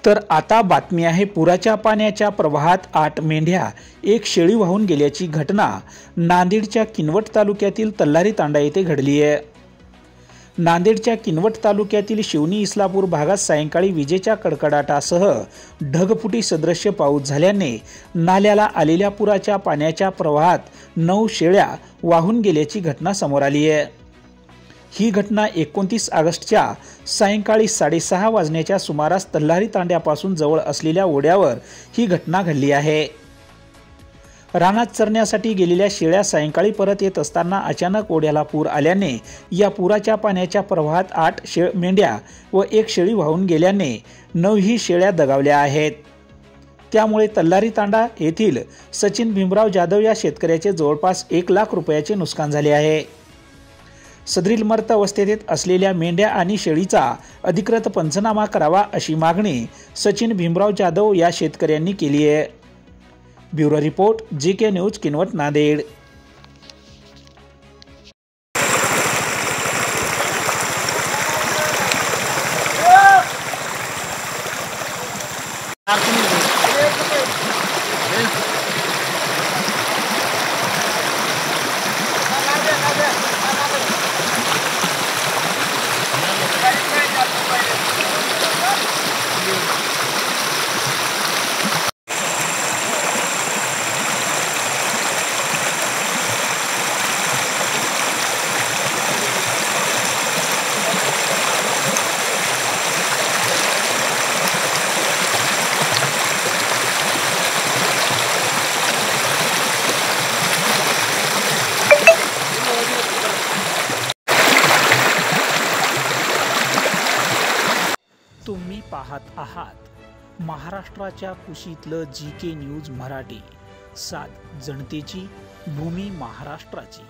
तर आता बातमी आहे पुराच्या पाण्याच्या प्रवाहात 8 मेंढ्या, एक शेळी वाहून गेल्याची घटना नांदेडच्या किनवट तालुक्यातील तल्लारी तांडा येथे घडली आहे। नांदेडच्या किनवट तालुक्यातील शिवनी इस्लापूर भागात सायंकाळी विजेच्या कडकडाटासह ढगफुटी सदृश्य पाऊस झाल्याने नाल्याला आलेल्या पुराच्या पाण्याच्या प्रवाहात 9 शेळ्या वाहून गेल्याची घटना समोर आली आहे। ही घटना 29 ऑगस्टच्या सायंकाळी 6:30 वाजण्याच्या सुमारास तल्लारी तांड्यापासून जवळ असलेल्या ओढ्यावर ही घटना घडली आहे। रानात चरण्यासाठी गेलेल्या शेळ्या सायंकाळी परत येत असताना अचानक ओढ्याला पूर आल्याने या पुराच्या पाण्याच्या प्रवाहात 8 मेंढ्या व एक शेळी वाहून गेल्याने 9 ही शेळ्या दगावल्या आहेत। त्यामुळे तल्लारी तांडा येथील सचिन भीमराव जाधव या शेतकऱ्याचे जवळपास 1 लाख रुपयाचे नुकसान झाले आहे। सदरील मृत अवस्थेत असलेल्या मेंढ्या आणि शेळीचा अधिकृत पंचनामा करावा अशी मागणी सचिन भीमराव जाधव या शेतकऱ्यांनी केली आहे। Bureau report GK news Kinwat Nanded. तुम्ही पाहत आहात महाराष्ट्राच्या कुशीतलं जीके न्यूज मराठी, सात जनतेची भूमी महाराष्ट्राची।